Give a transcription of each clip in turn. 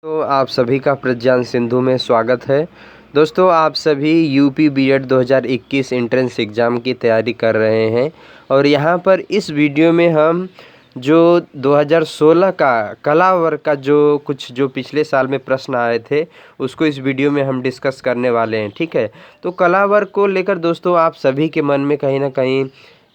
तो आप सभी का प्रज्ञान सिंधु में स्वागत है। दोस्तों, आप सभी यूपी बीएड 2021 एंट्रेंस एग्ज़ाम की तैयारी कर रहे हैं और यहाँ पर इस वीडियो में हम जो 2016 का कला वर्ग का जो पिछले साल में प्रश्न आए थे उसको इस वीडियो में हम डिस्कस करने वाले हैं। ठीक है, तो कला वर्ग को लेकर दोस्तों आप सभी के मन में कहीं ना कहीं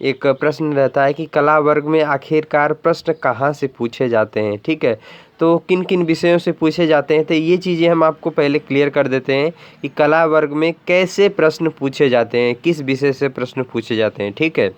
एक प्रश्न रहता है कि कला वर्ग में आखिरकार प्रश्न कहाँ से पूछे जाते हैं। ठीक है, तो किन किन विषयों से पूछे जाते हैं, तो ये चीज़ें हम आपको पहले क्लियर कर देते हैं कि कला वर्ग में कैसे प्रश्न पूछे जाते हैं, किस विषय से प्रश्न पूछे जाते हैं। ठीक है,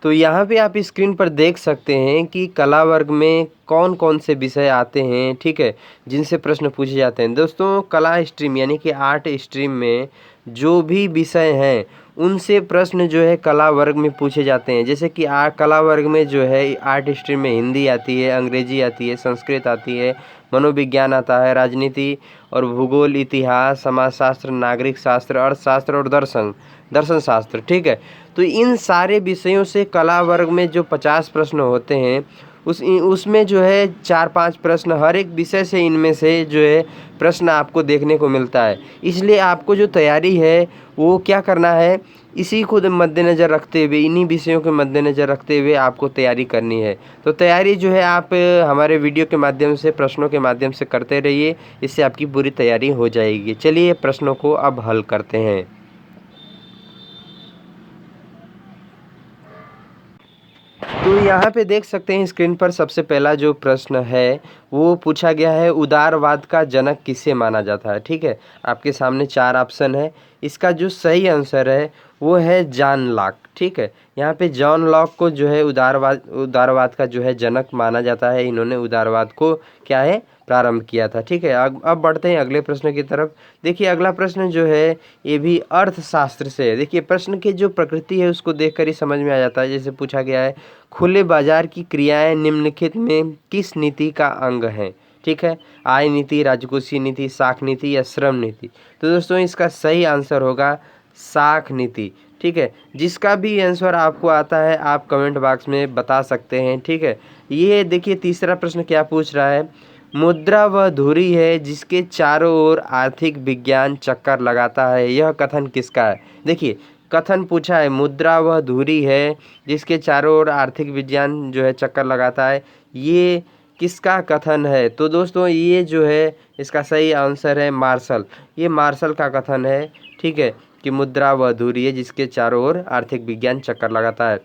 तो यहाँ पे आप स्क्रीन पर देख सकते हैं कि कला वर्ग में कौन कौन से विषय आते हैं। ठीक है, जिनसे प्रश्न पूछे जाते हैं। दोस्तों, कला स्ट्रीम यानी कि आर्ट स्ट्रीम में जो भी विषय हैं उनसे प्रश्न जो है कला वर्ग में पूछे जाते हैं। जैसे कि कला वर्ग में जो है आर्ट स्ट्रीम में हिंदी आती है, अंग्रेजी आती है, संस्कृत आती है, मनोविज्ञान आता है, राजनीति और भूगोल, इतिहास, समाजशास्त्र, नागरिक शास्त्र, अर्थशास्त्र और दर्शन शास्त्र। ठीक है, तो इन सारे विषयों से कला वर्ग में जो 50 प्रश्न होते हैं उसमें जो है 4-5 प्रश्न हर एक विषय से, इनमें से जो है प्रश्न आपको देखने को मिलता है। इसलिए आपको जो तैयारी है वो क्या करना है, इसी को मद्देनज़र रखते हुए, इन्हीं विषयों के मद्देनज़र रखते हुए आपको तैयारी करनी है। तो तैयारी जो है आप हमारे वीडियो के माध्यम से, प्रश्नों के माध्यम से करते रहिए, इससे आपकी पूरी तैयारी हो जाएगी। चलिए प्रश्नों को अब हल करते हैं। तो यहाँ पे देख सकते हैं स्क्रीन पर सबसे पहला जो प्रश्न है वो पूछा गया है, उदारवाद का जनक किसे माना जाता है। ठीक है, आपके सामने 4 ऑप्शन है। इसका जो सही आंसर है वो है जॉन लॉक। ठीक है, यहाँ पे जॉन लॉक को जो है उदारवाद का जो है जनक माना जाता है। इन्होंने उदारवाद को क्या है, प्रारंभ किया था। ठीक है, अब बढ़ते हैं अगले प्रश्न की तरफ। देखिए अगला प्रश्न जो है ये भी अर्थशास्त्र से है। देखिए प्रश्न की जो प्रकृति है उसको देखकर ही समझ में आ जाता है। जैसे पूछा गया है, खुले बाजार की क्रियाएं निम्नलिखित में किस नीति का अंग है। ठीक है, आय नीति, राजकोषीय नीति, साख नीति या श्रम नीति। तो दोस्तों इसका सही आंसर होगा साख नीति। ठीक है, जिसका भी आंसर आपको आता है आप कमेंट बॉक्स में बता सकते हैं। ठीक है, ये देखिए तीसरा प्रश्न क्या पूछ रहा है, मुद्रा वह धुरी है जिसके चारों ओर आर्थिक विज्ञान चक्कर लगाता है, यह कथन किसका है। देखिए कथन पूछा है, मुद्रा वह धुरी है जिसके चारों ओर आर्थिक विज्ञान जो है चक्कर लगाता है, ये किसका कथन है। तो दोस्तों ये जो है इसका सही आंसर है मार्शल। ये मार्शल का कथन है। ठीक है, कि मुद्रा वह धुरी है जिसके चारों ओर आर्थिक विज्ञान चक्कर लगाता है।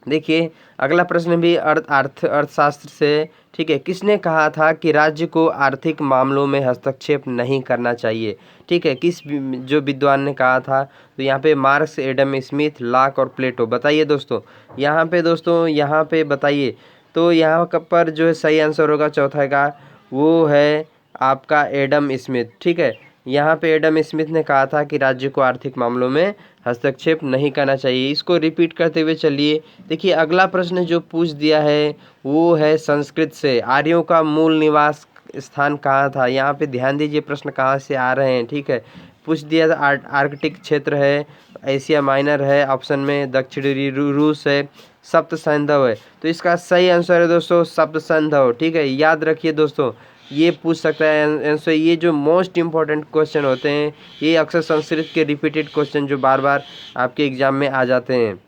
देखिए अगला प्रश्न भी अर्थशास्त्र से। ठीक है, किसने कहा था कि राज्य को आर्थिक मामलों में हस्तक्षेप नहीं करना चाहिए। ठीक है, जो विद्वान ने कहा था। तो यहाँ पे मार्क्स, एडम स्मिथ, लॉक और प्लेटो। बताइए दोस्तों, यहाँ पे बताइए। तो यहाँ पर जो है सही आंसर होगा चौथा का, वो है आपका एडम स्मिथ। ठीक है, यहाँ पे एडम स्मिथ ने कहा था कि राज्य को आर्थिक मामलों में हस्तक्षेप नहीं करना चाहिए। इसको रिपीट करते हुए चलिए। देखिए अगला प्रश्न जो पूछ दिया है वो है संस्कृत से, आर्यों का मूल निवास स्थान कहाँ था। यहाँ पे ध्यान दीजिए प्रश्न कहाँ से आ रहे हैं। ठीक है, पूछ दिया था आर्कटिक क्षेत्र है, एशिया माइनर है, ऑप्शन में दक्षिणी रूस है, सप्त सैंधव है। तो इसका सही आंसर है दोस्तों सप्त सैंधव। ठीक है, याद रखिए दोस्तों, ये पूछ सकता है आंसर। ये जो मोस्ट इम्पॉर्टेंट क्वेश्चन होते हैं ये अक्सर संस्कृत के रिपीटेड क्वेश्चन जो बार बार आपके एग्जाम में आ जाते हैं।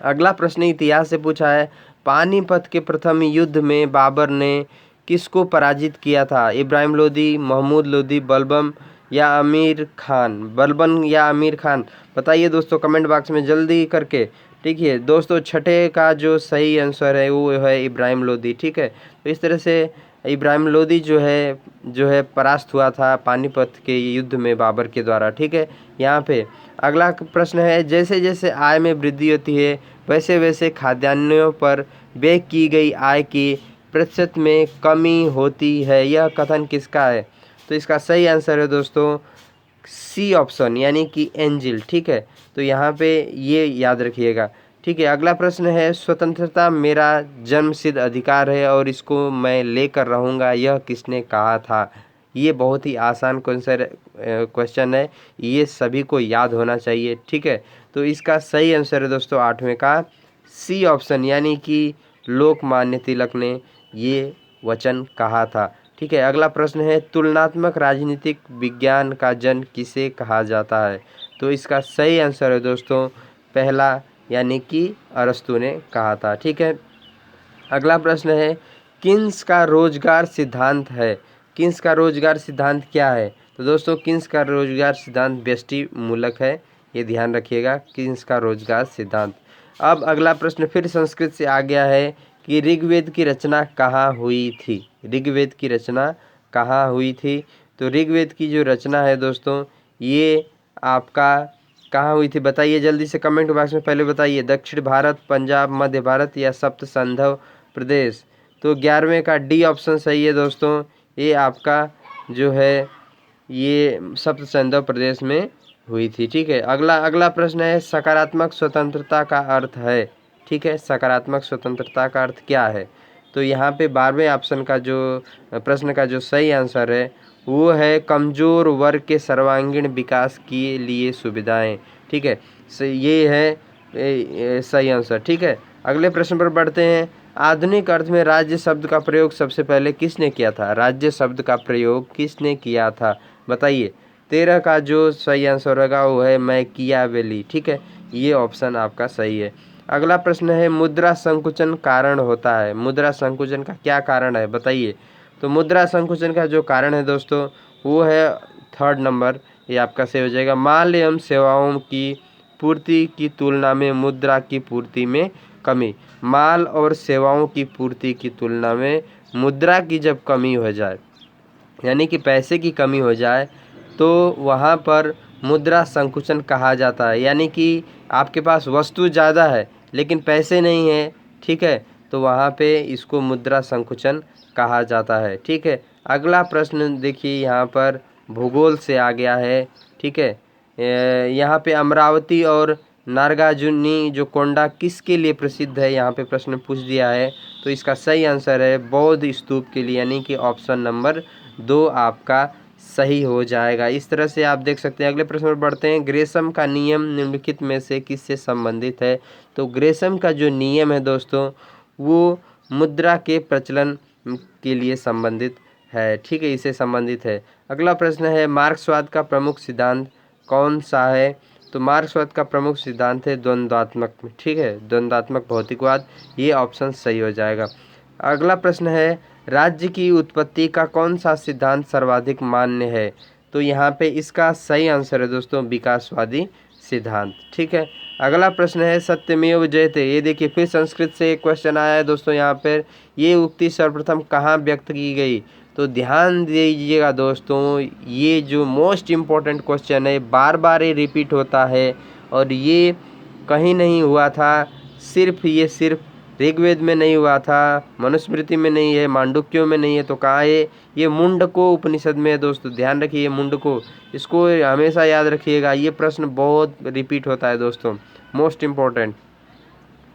अगला प्रश्न इतिहास से पूछा है, पानीपत के प्रथम युद्ध में बाबर ने किसको पराजित किया था। इब्राहिम लोदी, महमूद लोदी, बलबन या आमिर खान। बताइए दोस्तों कमेंट बॉक्स में जल्दी करके। ठीक है दोस्तों, छठे का जो सही आंसर है वो है इब्राहिम लोदी। ठीक है, तो इस तरह से इब्राहिम लोदी जो है परास्त हुआ था पानीपत के युद्ध में बाबर के द्वारा। ठीक है, यहाँ पे अगला प्रश्न है, जैसे जैसे आय में वृद्धि होती है वैसे वैसे खाद्यान्नों पर व्यय की गई आय की प्रतिशत में कमी होती है, यह कथन किसका है। तो इसका सही आंसर है दोस्तों सी ऑप्शन, यानी कि एंजिल। ठीक है, तो यहाँ पे ये याद रखिएगा। ठीक है, अगला प्रश्न है, स्वतंत्रता मेरा जन्मसिद्ध अधिकार है और इसको मैं लेकर रहूँगा, यह किसने कहा था। ये बहुत ही आसान क्वेश्चन है, ये सभी को याद होना चाहिए। ठीक है, तो इसका सही आंसर है दोस्तों आठवें का सी ऑप्शन, यानी कि लोकमान्य तिलक ने ये वचन कहा था। ठीक है, अगला प्रश्न है तुलनात्मक राजनीतिक विज्ञान का जनक किसे कहा जाता है? तो इसका सही आंसर है दोस्तों पहला, यानी कि अरस्तु ने कहा था। ठीक है, अगला प्रश्न है किन्स का रोजगार सिद्धांत है? किन्स का रोजगार सिद्धांत क्या है? तो दोस्तों किन्स का रोजगार सिद्धांत व्यष्टि मूलक है, ये ध्यान रखिएगा, किन्स का रोजगार सिद्धांत। अब अगला प्रश्न फिर संस्कृत से आ गया है कि ऋग्वेद की रचना कहाँ हुई थी? ऋग्वेद की रचना कहाँ हुई थी? तो ऋग्वेद की जो रचना है दोस्तों ये आपका कहाँ हुई थी बताइए जल्दी से कमेंट बॉक्स में पहले बताइए। दक्षिण भारत, पंजाब, मध्य भारत या सप्त संधव प्रदेश? तो 11वें का डी ऑप्शन सही है दोस्तों, ये आपका जो है ये सप्त संधव प्रदेश में हुई थी। ठीक है, अगला प्रश्न है सकारात्मक स्वतंत्रता का अर्थ है। ठीक है, सकारात्मक स्वतंत्रता का अर्थ क्या है? तो यहाँ पे 12वें ऑप्शन का जो प्रश्न का जो सही आंसर है वो है कमज़ोर वर्ग के सर्वांगीण विकास के लिए सुविधाएं। ठीक है, ये है सही आंसर। ठीक है, अगले प्रश्न पर बढ़ते हैं। आधुनिक अर्थ में राज्य शब्द का प्रयोग सबसे पहले किसने किया था? राज्य शब्द का प्रयोग किसने किया था बताइए। 13 का जो सही आंसर होगा वो है मैकियावेली। ठीक है, ये ऑप्शन आपका सही है। अगला प्रश्न है मुद्रा संकुचन कारण होता है? मुद्रा संकुचन का क्या कारण है बताइए। तो मुद्रा संकुचन का जो कारण है दोस्तों वो है 3rd नंबर, ये आपका सही हो जाएगा। माल एवं सेवाओं की पूर्ति की तुलना में मुद्रा की पूर्ति में कमी। माल और सेवाओं की पूर्ति की तुलना में मुद्रा की जब कमी हो जाए, यानी कि पैसे की कमी हो जाए, तो वहाँ पर मुद्रा संकुचन कहा जाता है। यानी कि आपके पास वस्तु ज़्यादा है लेकिन पैसे नहीं है, ठीक है, तो वहाँ पे इसको मुद्रा संकुचन कहा जाता है। ठीक है, अगला प्रश्न देखिए यहाँ पर भूगोल से आ गया है। ठीक है, यहाँ पे अमरावती और नागार्जुनी जो कोंडा किसके लिए प्रसिद्ध है, यहाँ पे प्रश्न पूछ दिया है। तो इसका सही आंसर है बौद्ध स्तूप के लिए, यानी कि ऑप्शन नंबर 2 आपका सही हो जाएगा। इस तरह से आप देख सकते हैं। अगले प्रश्न पर बढ़ते हैं। ग्रेसम का नियम निम्नलिखित में से किससे संबंधित है? तो ग्रेसम का जो नियम है दोस्तों वो मुद्रा के प्रचलन के लिए संबंधित है। ठीक है, इसे संबंधित है। अगला प्रश्न है मार्क्सवाद का प्रमुख सिद्धांत कौन सा है? तो मार्क्सवाद का प्रमुख सिद्धांत है द्वंद्वात्मक। ठीक है, द्वंद्वात्मक भौतिकवाद, ये ऑप्शन सही हो जाएगा। अगला प्रश्न है राज्य की उत्पत्ति का कौन सा सिद्धांत सर्वाधिक मान्य है? तो यहाँ पे इसका सही आंसर है दोस्तों विकासवादी सिद्धांत। ठीक है, अगला प्रश्न है सत्यमेव जयते। ये देखिए फिर संस्कृत से एक क्वेश्चन आया है दोस्तों। यहाँ पर ये उक्ति सर्वप्रथम कहाँ व्यक्त की गई? तो ध्यान दीजिएगा दोस्तों, ये जो मोस्ट इम्पोर्टेंट क्वेश्चन है बार बार ये रिपीट होता है और ये कहीं नहीं हुआ था, सिर्फ ऋग्वेद में नहीं हुआ था, मनुस्मृति में नहीं है, मांडुक्यों में नहीं है, तो कहाँ है? ये मुंडको उपनिषद में है दोस्तों। ध्यान रखिए मुंडको, इसको हमेशा याद रखिएगा, ये प्रश्न बहुत रिपीट होता है दोस्तों, मोस्ट इम्पोर्टेंट।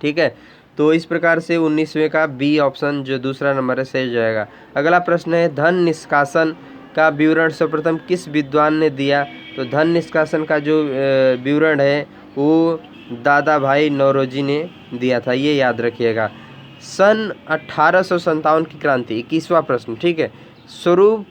ठीक है, तो इस प्रकार से 19वें का बी ऑप्शन जो दूसरा नंबर है सही जाएगा। अगला प्रश्न है धन निष्कासन का विवरण सर्वप्रथम किस विद्वान ने दिया? तो धन निष्कासन का जो विवरण है वो दादा भाई नौरोजी ने दिया था, ये याद रखिएगा। सन 1857 की क्रांति, 21वां प्रश्न। ठीक है, स्वरूप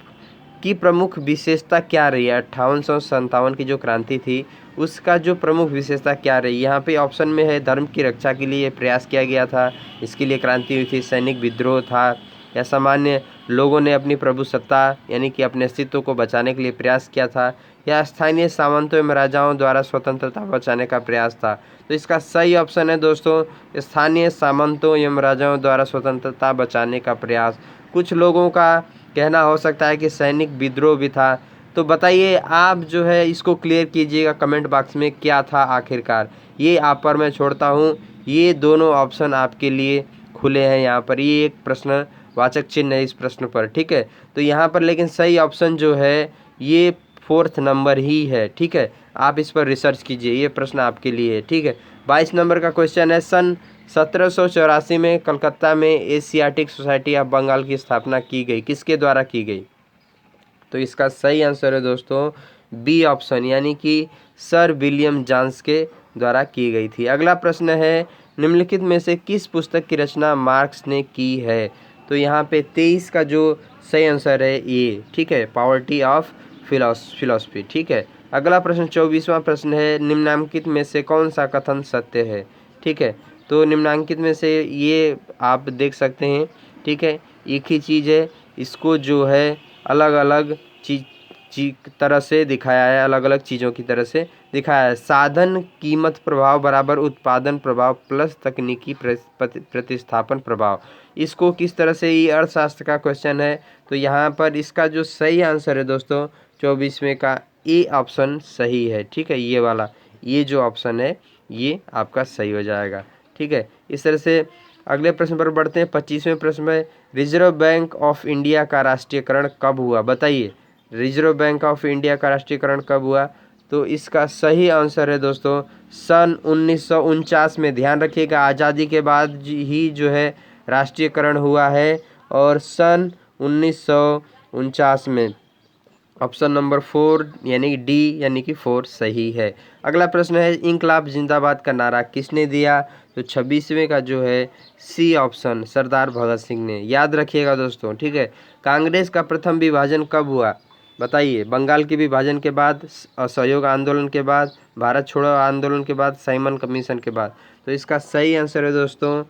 की प्रमुख विशेषता क्या रही है? 1857 की जो क्रांति थी उसका जो प्रमुख विशेषता क्या रही? यहाँ पे ऑप्शन में है धर्म की रक्षा के लिए प्रयास किया गया था, इसके लिए क्रांति हुई थी, सैनिक विद्रोह था, या सामान्य लोगों ने अपनी प्रभुसत्ता यानी कि अपने अस्तित्व को बचाने के लिए प्रयास किया था, या स्थानीय सामंतों एवं राजाओं द्वारा स्वतंत्रता बचाने का प्रयास था? तो इसका सही ऑप्शन है दोस्तों स्थानीय सामंतों एवं राजाओं द्वारा स्वतंत्रता बचाने का प्रयास। कुछ लोगों का कहना हो सकता है कि सैनिक विद्रोह भी था। तो बताइए आप जो है इसको क्लियर कीजिएगा कमेंट बॉक्स में, क्या था आखिरकार? ये आप पर मैं छोड़ता हूँ, ये दोनों ऑप्शन आपके लिए खुले हैं। यहाँ पर ये एक प्रश्न वाचक चिन्ह है इस प्रश्न पर। ठीक है, तो यहाँ पर लेकिन सही ऑप्शन जो है ये 4th नंबर ही है। ठीक है, आप इस पर रिसर्च कीजिए, ये प्रश्न आपके लिए है। ठीक है, 22 नंबर का क्वेश्चन है सन 1784 में कलकत्ता में एशियाटिक सोसाइटी ऑफ बंगाल की स्थापना की गई, किसके द्वारा की गई? तो इसका सही आंसर है दोस्तों बी ऑप्शन, यानी कि सर विलियम जॉन्स के द्वारा की गई थी। अगला प्रश्न है निम्नलिखित में से किस पुस्तक की रचना मार्क्स ने की है? तो यहाँ पे 23 का जो सही आंसर है ये, ठीक है, पॉवर्टी ऑफ फिलॉसफी, ठीक है। अगला प्रश्न 24वां प्रश्न है, निम्नांकित में से कौन सा कथन सत्य है? ठीक है, तो निम्नांकित में से ये आप देख सकते हैं, ठीक है, एक ही चीज़ है, इसको जो है अलग अलग तरह से दिखाया है, अलग अलग चीज़ों की तरह से दिखाया है। साधन कीमत प्रभाव बराबर उत्पादन प्रभाव प्लस तकनीकी प्रतिस्थापन प्रभाव, इसको किस तरह से, ये अर्थशास्त्र का क्वेश्चन है। तो यहाँ पर इसका जो सही आंसर है दोस्तों 24वें का ए ऑप्शन सही है, ठीक है, ये वाला, ये जो ऑप्शन है ये आपका सही हो जाएगा, ठीक है। इस तरह से अगले प्रश्न पर बढ़ते हैं। 25वें प्रश्न में, रिजर्व बैंक ऑफ इंडिया का राष्ट्रीयकरण कब हुआ? बताइए, रिजर्व बैंक ऑफ इंडिया का राष्ट्रीयकरण कब हुआ? तो इसका सही आंसर है दोस्तों सन 1949 में। ध्यान रखिएगा, आज़ादी के बाद ही जो है राष्ट्रीयकरण हुआ है, और सन 1949 में। ऑप्शन नंबर 4 यानी डी यानी कि 4 सही है। अगला प्रश्न है, इंकलाब जिंदाबाद का नारा किसने दिया? तो 26वें का जो है सी ऑप्शन सरदार भगत सिंह ने। याद रखिएगा दोस्तों, ठीक है। कांग्रेस का प्रथम विभाजन कब हुआ? बताइए, बंगाल के विभाजन के बाद, असहयोग आंदोलन के बाद, भारत छोड़ो आंदोलन के बाद, साइमन कमीशन के बाद। तो इसका सही आंसर है दोस्तों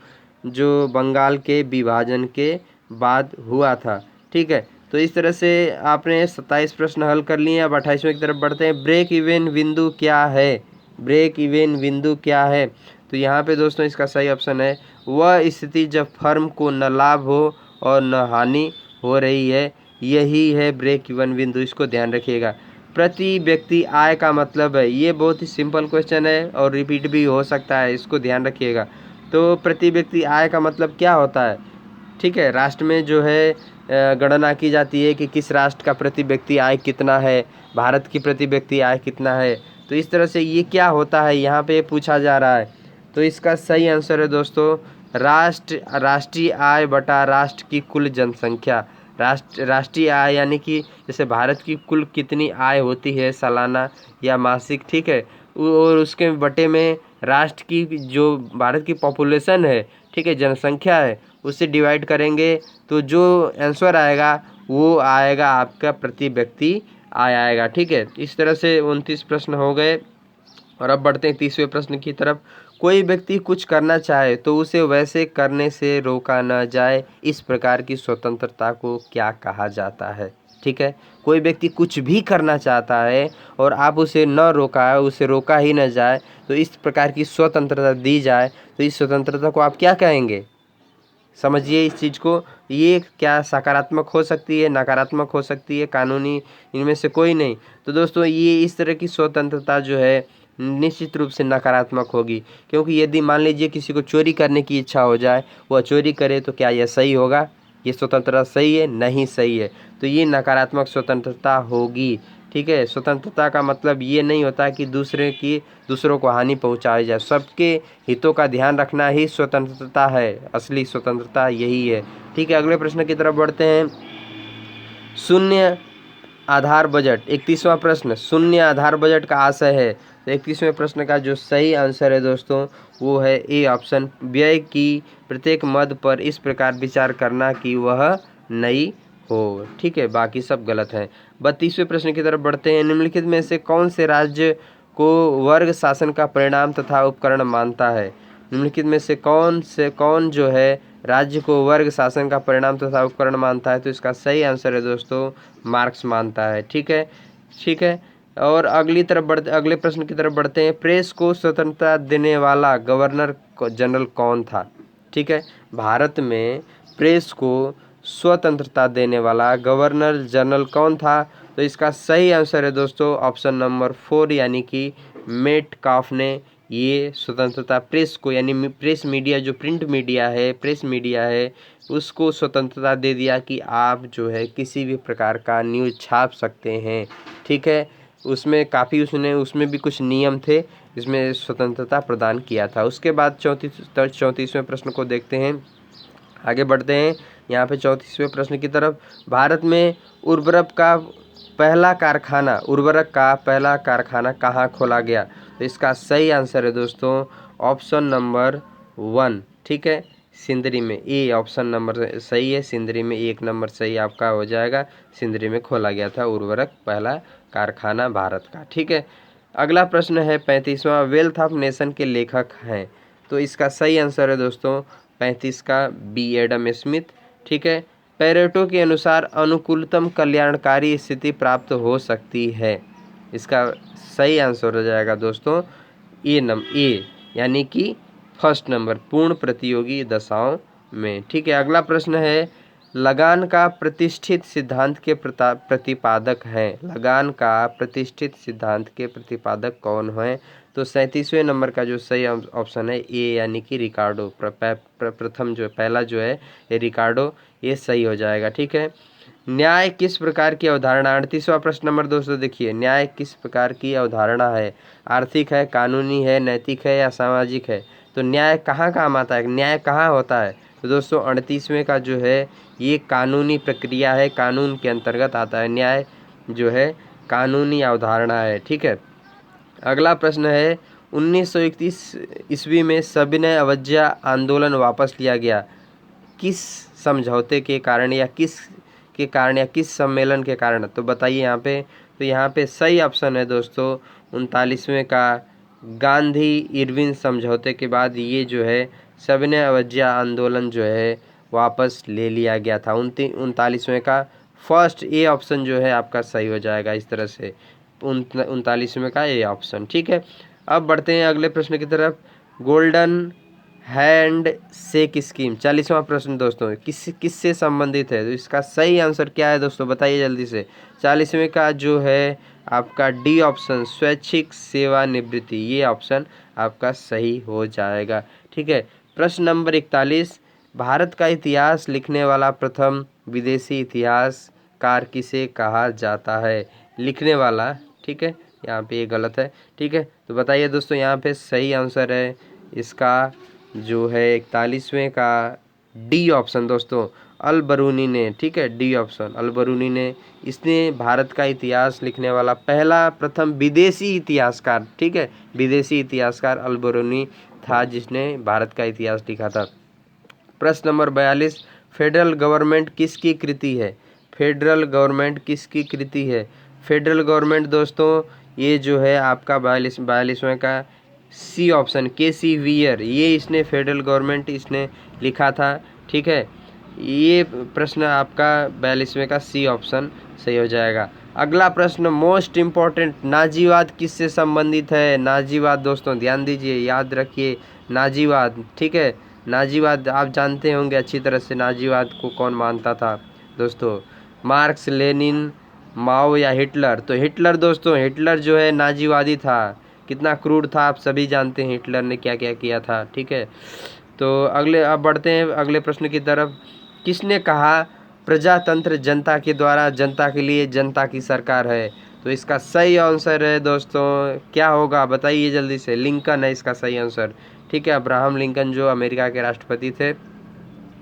जो बंगाल के विभाजन के बाद हुआ था, ठीक है। तो इस तरह से आपने 27 प्रश्न हल कर लिए। अब 28वें की तरफ बढ़ते हैं। ब्रेक इवन बिंदु क्या है? ब्रेक इवन बिंदु क्या है? तो यहाँ पे दोस्तों इसका सही ऑप्शन है, वह स्थिति जब फर्म को न लाभ हो और न हानि हो रही है, यही है ब्रेक इवन बिंदु। इसको ध्यान रखिएगा। प्रति व्यक्ति आय का मतलब है, ये बहुत ही सिंपल क्वेश्चन है और रिपीट भी हो सकता है, इसको ध्यान रखिएगा। तो प्रति व्यक्ति आय का मतलब क्या होता है? ठीक है, राष्ट्र में जो है गणना की जाती है कि किस राष्ट्र का प्रति व्यक्ति आय कितना है, भारत की प्रति व्यक्ति आय कितना है। तो इस तरह से ये क्या होता है यहाँ पे पूछा जा रहा है। तो इसका सही आंसर है दोस्तों राष्ट्रीय आय बटा राष्ट्र की कुल जनसंख्या। राष्ट्रीय आय यानी कि जैसे भारत की कुल कितनी आय होती है सालाना या मासिक, ठीक है, और उसके बटे में राष्ट्र की जो भारत की पॉपुलेशन है, ठीक है, जनसंख्या है, उससे डिवाइड करेंगे तो जो आंसर आएगा वो आएगा आपका प्रति व्यक्ति आय आएगा, ठीक है। इस तरह से 29 प्रश्न हो गए और अब बढ़ते हैं 30वें प्रश्न की तरफ। कोई व्यक्ति कुछ करना चाहे तो उसे वैसे करने से रोका न जाए, इस प्रकार की स्वतंत्रता को क्या कहा जाता है? ठीक है, कोई व्यक्ति कुछ भी करना चाहता है और आप उसे न रोका, उसे रोका ही न जाए, तो इस प्रकार की स्वतंत्रता दी जाए, तो इस स्वतंत्रता को आप क्या कहेंगे? समझिए इस चीज़ को। ये क्या सकारात्मक हो सकती है, नकारात्मक हो सकती है, कानूनी, इनमें से कोई नहीं। तो दोस्तों ये इस तरह की स्वतंत्रता जो है निश्चित रूप से नकारात्मक होगी, क्योंकि यदि मान लीजिए किसी को चोरी करने की इच्छा हो जाए, वह चोरी करे, तो क्या यह सही होगा? ये स्वतंत्रता सही है? नहीं सही है। तो ये नकारात्मक स्वतंत्रता होगी, ठीक है। स्वतंत्रता का मतलब ये नहीं होता कि दूसरों को हानि पहुंचाई जाए। सबके हितों का ध्यान रखना ही स्वतंत्रता है, असली स्वतंत्रता यही है, ठीक है। अगले प्रश्न की तरफ बढ़ते हैं। शून्य आधार बजट, 31वां प्रश्न, शून्य आधार बजट का आशय है। तो 31वें प्रश्न का जो सही आंसर है दोस्तों वो है ए ऑप्शन, व्यय की प्रत्येक मद पर इस प्रकार विचार करना कि वह नई हो, ठीक है, बाकी सब गलत है। 32वें प्रश्न की तरफ बढ़ते हैं। निम्नलिखित में से कौन से राज्य को वर्ग शासन का परिणाम तथा उपकरण मानता है? निम्नलिखित में से कौन जो है राज्य को वर्ग शासन का परिणाम तथा उपकरण मानता है? तो इसका सही आंसर है दोस्तों मार्क्स मानता है, ठीक है, ठीक है। और अगले प्रश्न की तरफ बढ़ते हैं। प्रेस को स्वतंत्रता देने वाला गवर्नर जनरल कौन था? ठीक है, भारत में प्रेस को स्वतंत्रता देने वाला गवर्नर जनरल कौन था? तो इसका सही आंसर है दोस्तों ऑप्शन नंबर 4 यानी कि मेटकाफ ने ये स्वतंत्रता प्रेस को, यानी प्रेस मीडिया, जो प्रिंट मीडिया है, प्रेस मीडिया है, उसको स्वतंत्रता दे दिया कि आप जो है किसी भी प्रकार का न्यूज़ छाप सकते हैं, ठीक है। उसमें काफ़ी उसमें भी कुछ नियम थे, इसमें स्वतंत्रता प्रदान किया था। उसके बाद 34वें प्रश्न को देखते हैं, आगे बढ़ते हैं यहाँ पे 34वें प्रश्न की तरफ। भारत में उर्वरक का पहला कारखाना कहाँ खोला गया? तो इसका सही आंसर है दोस्तों ऑप्शन नंबर 1, ठीक है। सिंदरी में, ए ऑप्शन नंबर सही है, सिंदरी में 1 नंबर सही आपका हो जाएगा। सिंदरी में खोला गया था उर्वरक पहला कारखाना भारत का, ठीक है। अगला प्रश्न है 35वां, वेल्थ ऑफ नेशन के लेखक हैं, तो इसका सही आंसर है दोस्तों 35 का बी एडम स्मिथ, ठीक है। पेरेटो के अनुसार अनुकूलतम कल्याणकारी स्थिति प्राप्त हो सकती है, इसका सही आंसर हो जाएगा दोस्तों ए यानी कि फर्स्ट नंबर, पूर्ण प्रतियोगी दशाओं में, ठीक है। अगला प्रश्न है, लगान का प्रतिष्ठित सिद्धांत के प्रतिपादक हैं, लगान का प्रतिष्ठित सिद्धांत के प्रतिपादक कौन हैं, तो 37वें नंबर का जो सही ऑप्शन है ए यानी कि रिकार्डो, प्रथम जो पहला जो है ये रिकार्डो, ये सही हो जाएगा, ठीक है। न्याय किस प्रकार की अवधारणा, 38वां प्रश्न नंबर दोस्तों देखिए, न्याय किस प्रकार की अवधारणा है, आर्थिक है, कानूनी है, नैतिक है या सामाजिक है, तो न्याय कहाँ काम आता है, न्याय कहाँ होता है, तो दोस्तों 38वें का जो है ये कानूनी प्रक्रिया है, कानून के अंतर्गत आता है, न्याय जो है कानूनी अवधारणा है, ठीक है। अगला प्रश्न है 1931 ईस्वी में सविनय अवज्ञा आंदोलन वापस लिया गया, किस समझौते के कारण या किस सम्मेलन के कारण, तो बताइए यहाँ पे, तो यहाँ पे सही ऑप्शन है दोस्तों 39वें का गांधी इरविन समझौते के बाद ये जो है सविनय अवज्ञा आंदोलन जो है वापस ले लिया गया था। 39वें का फर्स्ट ए ऑप्शन जो है आपका सही हो जाएगा, इस तरह से 39वें का ए ऑप्शन, ठीक है। अब बढ़ते हैं अगले प्रश्न की तरफ, गोल्डन हैंड शेक स्कीम 40वां प्रश्न दोस्तों किससे संबंधित है, तो इसका सही आंसर क्या है दोस्तों, बताइए जल्दी से। 40वें का जो है आपका डी ऑप्शन, स्वैच्छिक सेवानिवृत्ति, ये ऑप्शन आपका सही हो जाएगा, ठीक है। प्रश्न नंबर 41, भारत का इतिहास लिखने वाला प्रथम विदेशी इतिहासकार किसे कहा जाता है, लिखने वाला, ठीक है, यहाँ पे ये गलत है, ठीक है। तो बताइए दोस्तों, यहाँ पे सही आंसर है इसका जो है 41वें का डी ऑप्शन दोस्तों, अल बरूनी ने, ठीक है, डी ऑप्शन अल बरूनी ने, इसने भारत का इतिहास लिखने वाला पहला प्रथम विदेशी इतिहासकार, ठीक है, विदेशी इतिहासकार अल बरूनी था जिसने भारत का इतिहास लिखा था। प्रश्न नंबर 42, फेडरल गवर्नमेंट किसकी कृति है, फेडरल गवर्नमेंट किसकी कृति है, फेडरल गवर्नमेंट दोस्तों ये जो है आपका 42वें का सी ऑप्शन के.सी. वियर, ये इसने फेडरल गवर्नमेंट इसने लिखा था, ठीक है। ये प्रश्न आपका 42वें का सी ऑप्शन सही हो जाएगा। अगला प्रश्न मोस्ट इम्पॉर्टेंट, नाजीवाद किससे संबंधित है, नाजीवाद दोस्तों ध्यान दीजिए, याद रखिए नाजीवाद, ठीक है। नाजीवाद आप जानते होंगे अच्छी तरह से, नाजीवाद को कौन मानता था दोस्तों, मार्क्स, लेनिन, माओ या हिटलर, तो हिटलर दोस्तों, हिटलर जो है नाजीवादी था, कितना क्रूर था आप सभी जानते हैं हिटलर ने क्या क्या किया था, ठीक है। तो अब बढ़ते हैं अगले प्रश्न की तरफ, किसने कहा प्रजातंत्र जनता के द्वारा जनता के लिए जनता की सरकार है, तो इसका सही आंसर है दोस्तों क्या होगा, बताइए जल्दी से, लिंकन है इसका सही आंसर, ठीक है। अब्राहम लिंकन जो अमेरिका के राष्ट्रपति थे,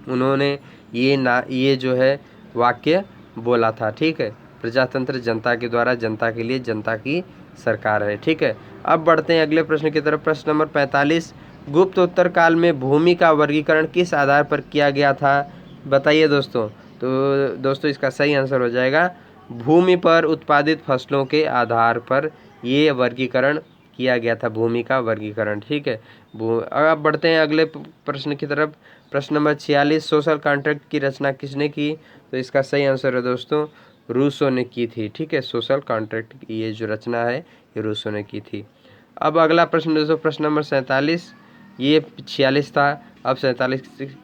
उन्होंने ये जो है वाक्य बोला था, ठीक है, प्रजातंत्र जनता के द्वारा जनता के लिए जनता की सरकार है, ठीक है। अब बढ़ते हैं अगले प्रश्न की तरफ, प्रश्न नंबर 45, गुप्तोत्तर काल में भूमि का वर्गीकरण किस आधार पर किया गया था, बताइए दोस्तों, तो दोस्तों इसका सही आंसर हो जाएगा भूमि पर उत्पादित फसलों के आधार पर ये वर्गीकरण किया गया था, भूमि का वर्गीकरण, ठीक है। अब बढ़ते हैं अगले प्रश्न की तरफ, प्रश्न नंबर 46, सोशल कॉन्ट्रैक्ट की रचना किसने की, तो इसका सही आंसर है दोस्तों रूसो ने की थी, ठीक है, सोशल कॉन्ट्रैक्ट की ये जो रचना है ये रूसो ने की थी। अब अगला प्रश्न दोस्तों, प्रश्न नंबर 47, ये 46 था, अब 47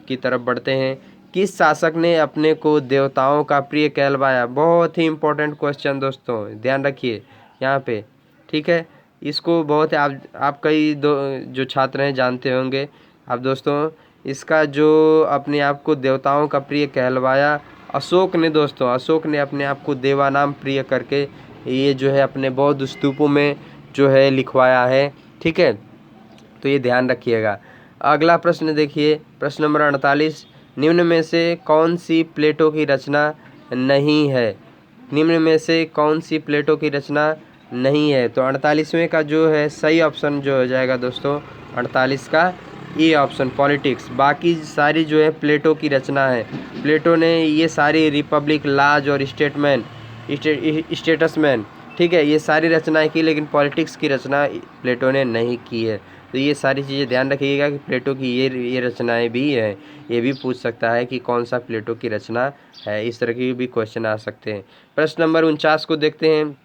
की तरफ बढ़ते हैं, किस शासक ने अपने को देवताओं का प्रिय कहलवाया, बहुत ही इंपॉर्टेंट क्वेश्चन दोस्तों, ध्यान रखिए यहाँ पे, ठीक है। इसको बहुत आप कई जो छात्र हैं जानते होंगे आप दोस्तों, इसका जो अपने आप को देवताओं का प्रिय कहलवाया अशोक ने दोस्तों, अशोक ने अपने आप को देवानाम प्रिय करके ये जो है अपने बौद्ध स्तूपों में जो है लिखवाया है, ठीक है, तो ये ध्यान रखिएगा। अगला प्रश्न देखिए, प्रश्न नंबर 48, निम्न में से कौन सी प्लेटो की रचना नहीं है, निम्न में से कौन सी प्लेटो की रचना नहीं है, तो 48वें का जो है सही ऑप्शन जो हो जाएगा दोस्तों 48 का ए ऑप्शन पॉलिटिक्स। बाकी सारी जो है प्लेटो की रचना है। प्लेटो ने ये सारी रिपब्लिक, लाज और स्टेटसमैन, ठीक है, ये सारी रचनाएं की, लेकिन पॉलिटिक्स की रचना प्लेटो ने नहीं की है। तो ये सारी चीज़ें ध्यान रखिएगा कि प्लेटो की ये रचनाएं भी हैं। ये भी पूछ सकता है कि कौन सा प्लेटो की रचना है। इस तरह के भी क्वेश्चन आ सकते हैं। प्रश्न नंबर 49 को देखते हैं।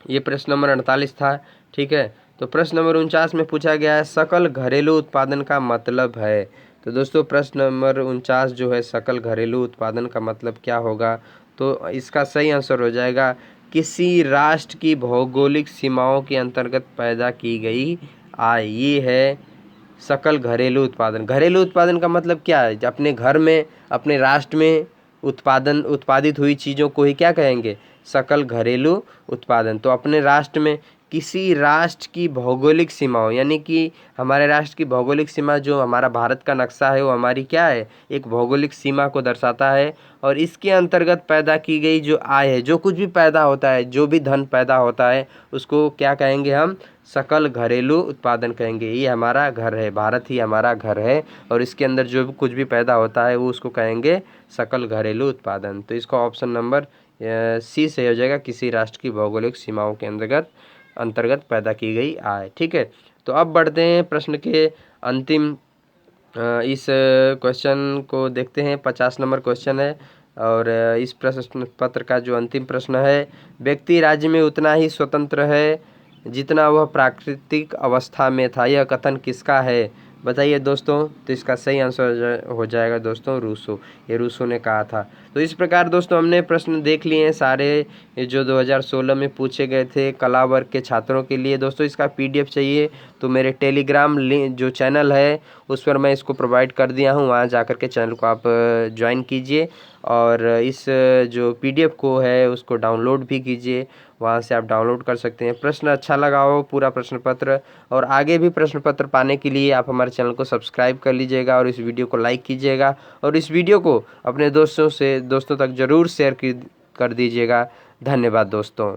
ये प्रश्न नंबर 48 था, ठीक है। तो प्रश्न नंबर 49 में पूछा गया है सकल घरेलू उत्पादन का मतलब है। तो दोस्तों प्रश्न नंबर 49 जो है सकल घरेलू उत्पादन का मतलब क्या होगा, तो इसका सही आंसर हो जाएगा किसी राष्ट्र की भौगोलिक सीमाओं के अंतर्गत पैदा की गई आय। ये है सकल घरेलू उत्पादन। घरेलू उत्पादन का मतलब क्या है, अपने घर में, अपने राष्ट्र में उत्पादित हुई चीज़ों को ही क्या कहेंगे, सकल घरेलू उत्पादन। तो अपने राष्ट्र में किसी राष्ट्र की भौगोलिक सीमाओं, यानी कि हमारे राष्ट्र की भौगोलिक सीमा, जो हमारा भारत का नक्शा है वो हमारी क्या है, एक भौगोलिक सीमा को दर्शाता है। और इसके अंतर्गत पैदा की गई जो आय है, जो कुछ भी पैदा होता है, जो भी धन पैदा होता है, उसको क्या कहेंगे हम, सकल घरेलू उत्पादन कहेंगे। ये हमारा घर है, भारत ही हमारा घर है, और इसके अंदर जो भी कुछ भी पैदा होता है वो उसको कहेंगे सकल घरेलू उत्पादन। तो इसका ऑप्शन नंबर सी सही हो जाएगा, किसी राष्ट्र की भौगोलिक सीमाओं के अंतर्गत पैदा की गई आय। ठीक है, तो अब बढ़ते हैं प्रश्न के अंतिम इस क्वेश्चन को देखते हैं। 50 नंबर क्वेश्चन है, और इस प्रश्न पत्र का जो अंतिम प्रश्न है, व्यक्ति राज्य में उतना ही स्वतंत्र है जितना वह प्राकृतिक अवस्था में था, यह कथन किसका है, बताइए दोस्तों। तो इसका सही आंसर हो जाएगा दोस्तों रूसो। ये रूसो ने कहा था। तो इस प्रकार दोस्तों हमने प्रश्न देख लिए हैं सारे, जो 2016 में पूछे गए थे कला वर्ग के छात्रों के लिए। दोस्तों इसका पीडीएफ चाहिए तो मेरे टेलीग्राम लिंक जो चैनल है उस पर मैं इसको प्रोवाइड कर दिया हूँ, वहाँ जा कर के चैनल को आप ज्वाइन कीजिए, और इस जो पीडीएफ को है उसको डाउनलोड भी कीजिए, वहाँ से आप डाउनलोड कर सकते हैं। प्रश्न अच्छा लगा हो पूरा प्रश्न पत्र, और आगे भी प्रश्न पत्र पाने के लिए आप हमारे चैनल को सब्सक्राइब कर लीजिएगा, और इस वीडियो को लाइक कीजिएगा, और इस वीडियो को अपने दोस्तों तक ज़रूर शेयर कर दीजिएगा। धन्यवाद दोस्तों।